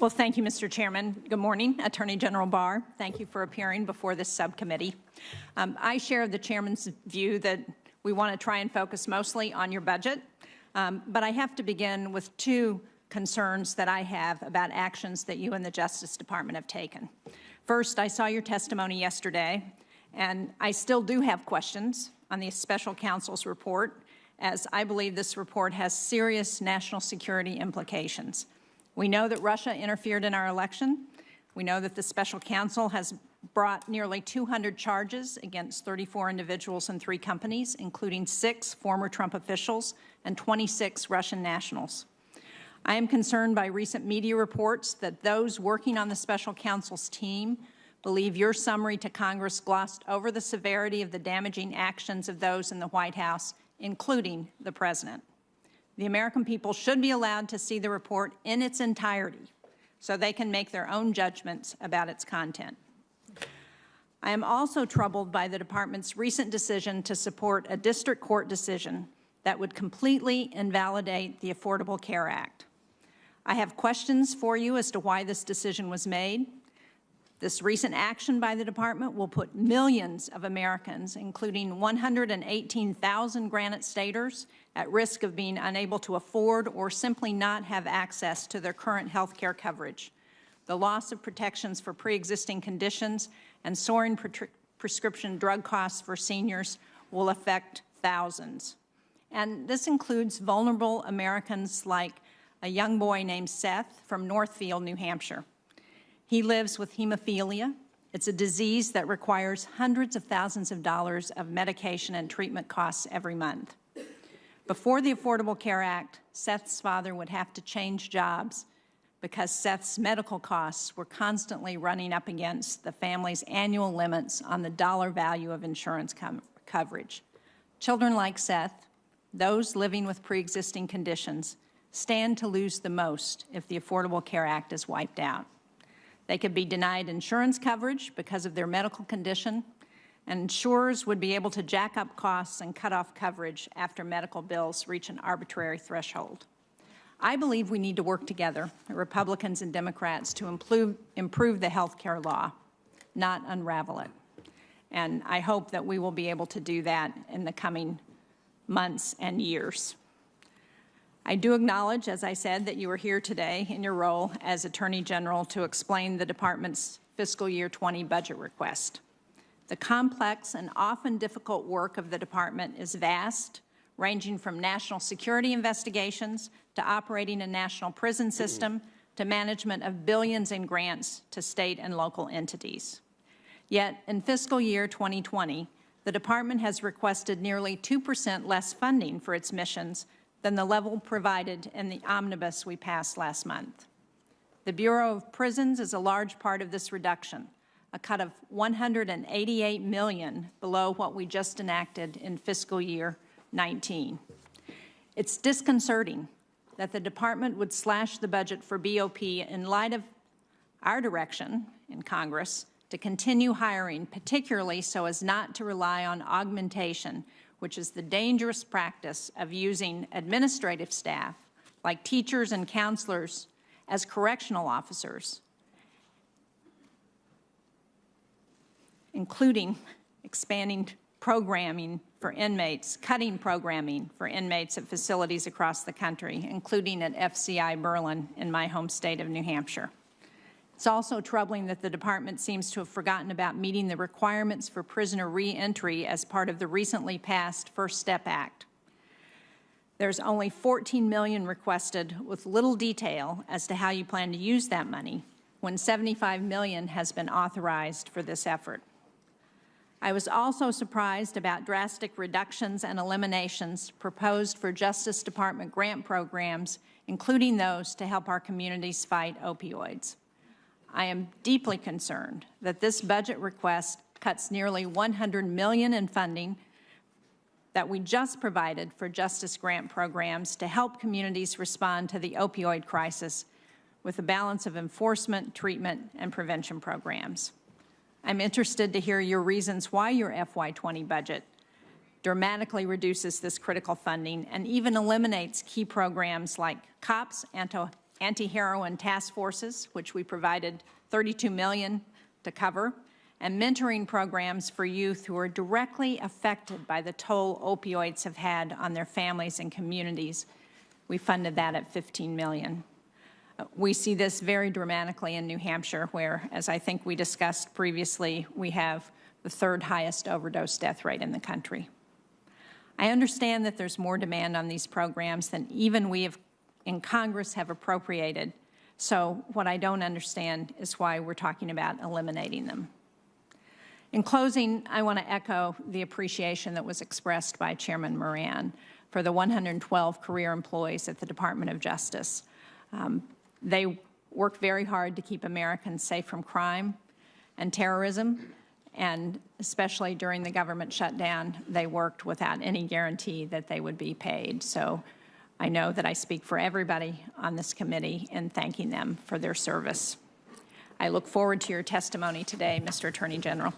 Well, thank you, Mr. Chairman. Good morning, Attorney General Barr. Thank you for appearing before this subcommittee. I share the Chairman's view that we want to try and focus mostly on your budget, but I have to begin with two concerns that I have about actions that you and the Justice Department have taken. First, I saw your testimony yesterday, and I still do have questions on the Special Counsel's report, as I believe this report has serious national security implications. We know that Russia interfered in our election. We know that the Special Counsel has brought nearly 200 charges against 34 individuals and 3 companies, including 6 former Trump officials and 26 Russian nationals. I am concerned by recent media reports that those working on the Special Counsel's team believe your summary to Congress glossed over the severity of the damaging actions of those in the White House, including the President. The American people should be allowed to see the report in its entirety so they can make their own judgments about its content. I am also troubled by the Department's recent decision to support a district court decision that would completely invalidate the Affordable Care Act. I have questions for you as to why this decision was made. This recent action by the Department will put millions of Americans, including 118,000 Granite Staters, at risk of being unable to afford or simply not have access to their current health care coverage. The loss of protections for pre-existing conditions and soaring prescription drug costs for seniors will affect thousands. And this includes vulnerable Americans like a young boy named Seth from Northfield, New Hampshire. He lives with hemophilia. It's a disease that requires hundreds of thousands of dollars of medication and treatment costs every month. Before the Affordable Care Act, Seth's father would have to change jobs because Seth's medical costs were constantly running up against the family's annual limits on the dollar value of insurance coverage. Children like Seth, those living with pre-existing conditions, stand to lose the most if the Affordable Care Act is wiped out. They could be denied insurance coverage because of their medical condition, and insurers would be able to jack up costs and cut off coverage after medical bills reach an arbitrary threshold. I believe we need to work together, Republicans and Democrats, to improve the health care law, not unravel it. And I hope that we will be able to do that in the coming months and years. I do acknowledge, as I said, that you are here today in your role as Attorney General to explain the Department's fiscal year 20 budget request. The complex and often difficult work of the Department is vast, ranging from national security investigations to operating a national prison system to management of billions in grants to state and local entities. Yet, in fiscal year 2020, the Department has requested nearly 2% less funding for its missions than the level provided in the omnibus we passed last month. The Bureau of Prisons is a large part of this reduction, a cut of $188 million below what we just enacted in fiscal year 19. It's disconcerting that the Department would slash the budget for BOP in light of our direction in Congress to continue hiring, particularly so as not to rely on augmentation, which is the dangerous practice of using administrative staff, like teachers and counselors, as correctional officers, including expanding programming for inmates, cutting programming for inmates at facilities across the country, including at FCI Berlin in my home state of New Hampshire. It's also troubling that the Department seems to have forgotten about meeting the requirements for prisoner re-entry as part of the recently passed First Step Act. There's only $14 million requested, with little detail as to how you plan to use that money, when $75 million has been authorized for this effort. I was also surprised about drastic reductions and eliminations proposed for Justice Department grant programs, including those to help our communities fight opioids. I am deeply concerned that this budget request cuts nearly $100 million in funding that we just provided for justice grant programs to help communities respond to the opioid crisis with a balance of enforcement, treatment, and prevention programs. I'm interested to hear your reasons why your FY20 budget dramatically reduces this critical funding and even eliminates key programs like COPS, anti-heroin task forces, which we provided $32 million to cover, and mentoring programs for youth who are directly affected by the toll opioids have had on their families and communities. We funded that at $15 million. We see this very dramatically in New Hampshire, where, as I think we discussed previously, we have the third highest overdose death rate in the country. I understand that there's more demand on these programs than even we in Congress have appropriated. So what I don't understand is why we're talking about eliminating them. In closing, I want to echo the appreciation that was expressed by Chairman Moran for the 112 career employees at the Department of Justice. They work very hard to keep Americans safe from crime and terrorism, and especially during the government shutdown, they worked without any guarantee that they would be paid. So I know that I speak for everybody on this committee in thanking them for their service. I look forward to your testimony today, Mr. Attorney General.